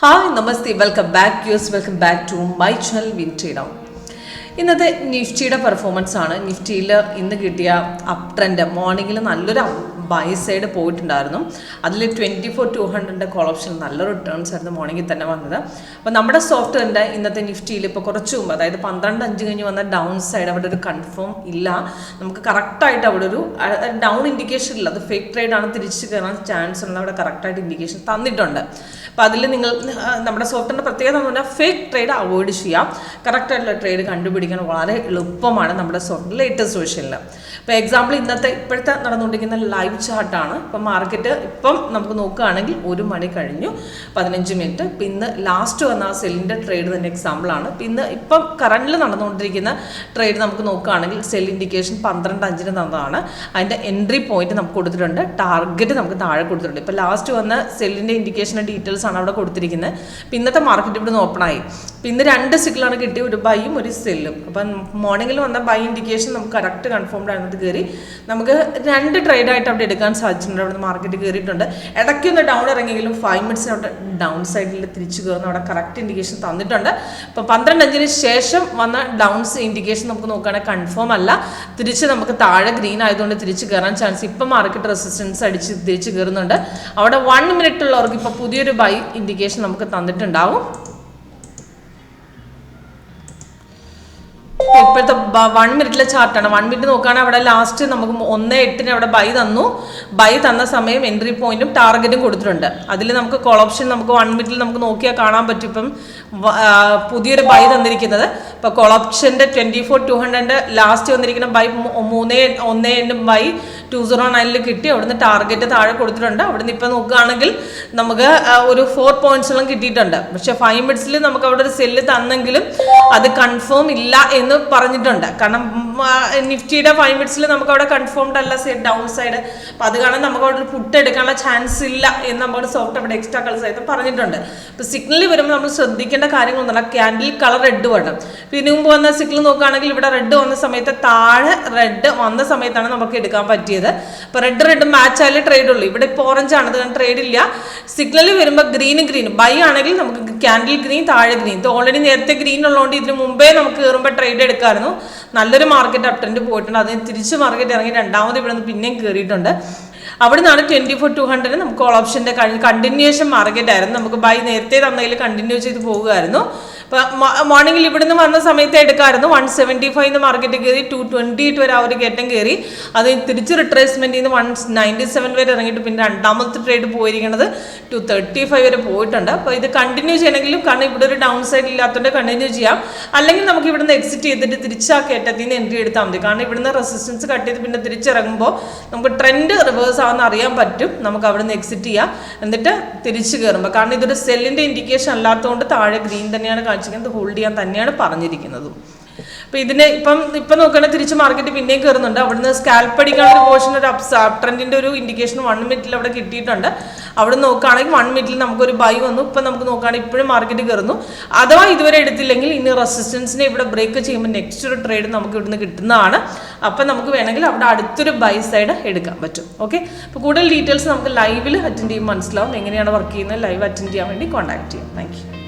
Hi, Namaste. Welcome back. Welcome back to my channel Vintrader. ഇന്നത്തെ നിഫ്റ്റിയുടെ performance ആണ്. നിഫ്റ്റിയിൽ ഇന്ന് കിട്ടിയ അപ് ട്രെൻഡ് മോർണിംഗിൽ നല്ലൊരു ബൈ സൈഡ് പോയിട്ടുണ്ടായിരുന്നു. അതിൽ 24,200 കോൾ ഓപ്ഷൻ നല്ല റിട്ടേൺസ് ആയിരുന്നു മോർണിംഗിൽ തന്നെ വന്നത്. അപ്പോൾ നമ്മുടെ സോഫ്റ്റ്വെയറിൻ്റെ ഇന്നത്തെ നിഫ്റ്റിയിൽ ഇപ്പോൾ കുറച്ച് മുമ്പ്, അതായത് 12:05 കഴിഞ്ഞ് വന്ന ഡൗൺ സൈഡ് അവിടെ ഒരു കൺഫേം ഇല്ല. നമുക്ക് കറക്റ്റായിട്ട് അവിടെ ഒരു ഡൗൺ ഇൻഡിക്കേഷൻ ഇല്ല. അത് ഫേക്ക് ട്രേഡ് ആണ്, തിരിച്ച് കയറാൻ ചാൻസ് ഉള്ള അവിടെ കറക്റ്റായിട്ട് ഇൻഡിക്കേഷൻ തന്നിട്ടുണ്ട്. അപ്പോൾ അതിൽ നിങ്ങൾ നമ്മുടെ സോഫ്റ്റ്വെയറിൻ്റെ പ്രത്യേകത എന്ന് പറഞ്ഞാൽ ഫേക്ക് ട്രേഡ് അവോയ്ഡ് ചെയ്യാം. കറക്റ്റായിട്ടുള്ള ട്രേഡ് കണ്ടുപിടിക്കാൻ വളരെ എളുപ്പമാണ് നമ്മുടെ സോഫ്റ്റ്വെയർ ലേറ്റസ്റ്റ് വേർഷനിൽ. ഇപ്പോൾ എക്സാമ്പിൾ ഇപ്പോഴത്തെ നടന്നുകൊണ്ടിരിക്കുന്ന ലൈവ് ചാർട്ടാണ്. ഇപ്പം മാർക്കറ്റ് ഇപ്പം നമുക്ക് നോക്കുകയാണെങ്കിൽ 1 മണി കഴിഞ്ഞു 15 മിനിറ്റ്. പിന്നെ ലാസ്റ്റ് വന്ന ആ സെല്ലിൻ്റെ ട്രേഡ് തന്നെ എക്സാമ്പിളാണ്. പിന്നെ ഇപ്പം കറണ്ടിൽ നടന്നുകൊണ്ടിരിക്കുന്ന ട്രേഡ് നമുക്ക് നോക്കുകയാണെങ്കിൽ സെൽ ഇൻഡിക്കേഷൻ 12:05 തന്നതാണ്. അതിൻ്റെ എൻട്രി പോയിന്റ് നമുക്ക് കൊടുത്തിട്ടുണ്ട്, ടാർഗറ്റ് നമുക്ക് താഴെ കൊടുത്തിട്ടുണ്ട്. ഇപ്പോൾ ലാസ്റ്റ് വന്ന സെല്ലിൻ്റെ ഇൻഡിക്കേഷൻ്റെ ഡീറ്റെയിൽസ് ആണ് അവിടെ കൊടുത്തിരിക്കുന്നത്. പിന്നത്തെ മാർക്കറ്റ് ഇവിടെ നിന്ന് ഓപ്പണായി. പിന്നെ 2 സിഗ്നലാണ് കിട്ടിയ, ഒരു ബൈയും ഒരു സെല്ലും. അപ്പം മോർണിംഗിൽ വന്ന ബൈ ഇൻഡിക്കേഷൻ നമുക്ക് കറക്റ്റ് കൺഫേംഡ് ആയിരുന്നത് കയറി നമുക്ക് 2 ട്രേഡായിട്ട് അവിടെ എടുക്കാൻ സാധിച്ചിട്ടുണ്ട്. അവിടെ നിന്ന് മാർക്കറ്റ് കയറിയിട്ടുണ്ട്. ഇടയ്ക്കൊന്ന് ഡൗൺ ഇറങ്ങിയെങ്കിലും 5 മിനിറ്റ്സിന് അവിടെ ഡൗൺ സൈഡിൽ തിരിച്ചു കയറുന്ന അവിടെ കറക്റ്റ് ഇൻഡിക്കേഷൻ തന്നിട്ടുണ്ട്. ഇപ്പോൾ 12:05 ശേഷം വന്ന ഡൗൺസ് ഇൻഡിക്കേഷൻ നമുക്ക് നോക്കുകയാണെങ്കിൽ കൺഫേം അല്ല. തിരിച്ച് നമുക്ക് താഴെ ഗ്രീൻ ആയതുകൊണ്ട് തിരിച്ച് കയറാൻ ചാൻസ്. ഇപ്പം മാർക്കറ്റ് റെസിസ്റ്റൻസ് അടിച്ച് തിരിച്ച് കയറുന്നുണ്ട്. അവിടെ 1 മിനിറ്റ് ഉള്ളവർക്ക് ഇപ്പോൾ പുതിയൊരു ബൈ ഇൻഡിക്കേഷൻ നമുക്ക് തന്നിട്ടുണ്ടാവും. ഇപ്പോഴത്തെ 1 മിനിറ്റിലെ ചാർട്ടാണ്. 1 മിനിറ്റ് നോക്കുകയാണെങ്കിൽ അവിടെ ലാസ്റ്റ് നമുക്ക് 1:08 അവിടെ ബൈ തന്നു. ബൈ തന്ന സമയം എൻട്രി പോയിന്റും ടാർഗറ്റും കൊടുത്തിട്ടുണ്ട്. അതിൽ നമുക്ക് കോൾ ഓപ്ഷൻ നമുക്ക് 1 മിനിറ്റിൽ നമുക്ക് നോക്കിയാൽ കാണാൻ പറ്റും. ഇപ്പം പുതിയൊരു ബൈ തന്നിരിക്കുന്നത് ഇപ്പോൾ കോൾ ഓപ്ഷൻ്റെ 24,200 ലാസ്റ്റ് വന്നിരിക്കുന്ന ബൈ 3:1 ബൈ 209 കിട്ടി. അവിടുന്ന് ടാർഗറ്റ് താഴെ കൊടുത്തിട്ടുണ്ട്. അവിടുന്ന് ഇപ്പം നോക്കുകയാണെങ്കിൽ നമുക്ക് ഒരു 4 പോയിന്റ്സോളം കിട്ടിയിട്ടുണ്ട്. പക്ഷേ 5 മിനിറ്റ്സിൽ നമുക്ക് അവിടെ ഒരു സെല്ല് തന്നെങ്കിലും അത് കൺഫേം ഇല്ല എന്ന് പറഞ്ഞിട്ടുണ്ട്. കാരണം നിഫ്റ്റിയുടെ 5 മിനിറ്റ്സിൽ നമുക്ക് അവിടെ കൺഫേംഡ് അല്ല ഡൗൺ സൈഡ്. അപ്പം അത് കാരണം നമുക്ക് അവിടെ ഒരു പുട്ട് എടുക്കാനുള്ള ചാൻസ് ഇല്ല എന്ന് നമ്മുടെ സോഫ്റ്റ് അവിടെ എക്സ്ട്രാ കളർ സഹിതം പറഞ്ഞിട്ടുണ്ട്. ഇപ്പം സിഗ്നൽ വരുമ്പോൾ നമ്മൾ ശ്രദ്ധിക്കേണ്ട കാര്യങ്ങളൊന്നുമല്ല. ക്യാൻഡിൽ കളർ റെഡ് വേണം. പിന്നെ മുമ്പ് വന്ന സിഗ്നൽ നോക്കുകയാണെങ്കിൽ ഇവിടെ റെഡ് വന്ന സമയത്ത് താഴെ റെഡ് വന്ന സമയത്താണ് നമുക്ക് എടുക്കാൻ പറ്റിയത്. അപ്പോൾ റെഡ് മാച്ച് ആയാലും ട്രേഡ് ഉള്ളൂ. ഇവിടെ ഇപ്പോൾ ഓറഞ്ച് ആണ്, അത് ട്രേഡ് ഇല്ല. സിഗ്നൽ വരുമ്പോൾ ഗ്രീൻ ബൈ ആണെങ്കിൽ നമുക്ക് ക്യാൻഡിൽ ഗ്രീൻ താഴെ ഗ്രീൻ. ഇത് ഓൾറെഡി നേരത്തെ ഗ്രീൻ ഉള്ളതുകൊണ്ട് ഇതിന് മുമ്പേ നമുക്ക് കയറുമ്പോൾ ട്രേഡ് എടുക്കാമായിരുന്നു. നല്ലൊരു മാർക്കറ്റ് അപ് ട്രെൻഡ് പോയിട്ടുണ്ട്. അതിന് തിരിച്ച് മാർക്കറ്റ് ഇറങ്ങി രണ്ടാമത് ഇവിടെ നിന്ന് പിന്നെയും കയറിയിട്ടുണ്ട്. അവിടെ നിന്നാണ് 24,200 നമുക്ക് കോൾ ഓപ്ഷൻ്റെ കണ്ടിന്യൂഷൻ മാർക്കറ്റ് ആയിരുന്നു. നമുക്ക് ബൈ നേരത്തെ തന്നതിൽ കണ്ടിന്യൂ ചെയ്ത് പോകുമായിരുന്നു. ഇപ്പോൾ മോർണിംഗിൽ ഇവിടുന്ന് വന്ന സമയത്ത് എടുക്കാമായിരുന്നു. 175 മാർക്കറ്റ് കയറി 228 വരെ ആ ഒരു കയറ്റം കയറി. അത് തിരിച്ച് റിട്രേസ്മെൻറ്റിൽ നിന്ന് 197 വരെ ഇറങ്ങിയിട്ട് പിന്നെ രണ്ടാമത്തെ ട്രേഡ് പോയിരിക്കുന്നത് 235 വരെ പോയിട്ടുണ്ട്. അപ്പോൾ ഇത് കണ്ടിന്യൂ ചെയ്യണമെങ്കിലും, കാരണം ഇവിടെ ഒരു ഡൗൺ സൈഡ് ഇല്ലാത്തതുകൊണ്ട് കണ്ടിന്യൂ ചെയ്യാം. അല്ലെങ്കിൽ നമുക്ക് ഇവിടുന്ന് എക്സിറ്റ് ചെയ്തിട്ട് തിരിച്ച് ആ കയറ്റത്തിൽ നിന്ന് എൻട്രി എടുത്താൽ മതി. കാരണം ഇവിടുന്ന് റെസിസ്റ്റൻസ് കട്ട് ചെയ്ത് പിന്നെ തിരിച്ചിറങ്ങുമ്പോൾ നമുക്ക് ട്രെൻഡ് റിവേഴ്സ് ആവുന്ന അറിയാൻ പറ്റും. നമുക്ക് അവിടെ നിന്ന് എക്സിറ്റ് ചെയ്യാം, എന്നിട്ട് തിരിച്ച് കയറുമ്പോൾ. കാരണം ഇതൊരു സെല്ലിൻ്റെ ഇൻഡിക്കേഷൻ അല്ലാത്തതുകൊണ്ട് താഴെ ഗ്രീൻ തന്നെയാണ് കാണിച്ചിരിക്കുന്നത്. ഹോൾഡ് ചെയ്യാൻ തന്നെയാണ് പറഞ്ഞിരിക്കുന്നതും. അപ്പോൾ ഇതിനെ ഇപ്പം നോക്കുകയാണെങ്കിൽ തിരിച്ച് മാർക്കറ്റ് പിന്നെയും കയറുന്നുണ്ട്. അവിടുന്ന് സ്കാൽപ്പ് അടിക്കാനുള്ള പോർഷൻ ഒരു അപ് ട്രെൻഡിൻ്റെ ഒരു ഇൻഡിക്കേഷൻ 1 മിനിറ്റിൽ അവിടെ കിട്ടിയിട്ടുണ്ട്. അവിടെ നോക്കുകയാണെങ്കിൽ 1 മിനിറ്റിൽ നമുക്കൊരു ബൈ വന്നു. ഇപ്പം നമുക്ക് നോക്കുകയാണെങ്കിൽ ഇപ്പോഴും മാർക്കറ്റ് കയറുന്നു. അഥവാ ഇതുവരെ എടുത്തില്ലെങ്കിൽ ഇനി റെസിസ്റ്റൻസിനെ ഇവിടെ ബ്രേക്ക് ചെയ്യുമ്പോൾ നെക്സ്റ്റ് ഒരു ട്രേഡ് നമുക്ക് ഇവിടുന്ന് കിട്ടുന്നതാണ്. അപ്പം നമുക്ക് വേണമെങ്കിൽ അവിടെ അടുത്തൊരു ബൈ സൈഡ് എടുക്കാൻ പറ്റും. ഓക്കെ, അപ്പോൾ കൂടുതൽ ഡീറ്റെയിൽസ് നമുക്ക് ലൈവിൽ അറ്റൻഡ് ചെയ്യുമ്പോൾ മനസ്സിലാവും. എങ്ങനെയാണ് വർക്ക് ചെയ്യുന്നത് ലൈവ് അറ്റൻഡ് ചെയ്യാൻ വേണ്ടി കോൺടാക്ട് ചെയ്യാം. Thank you.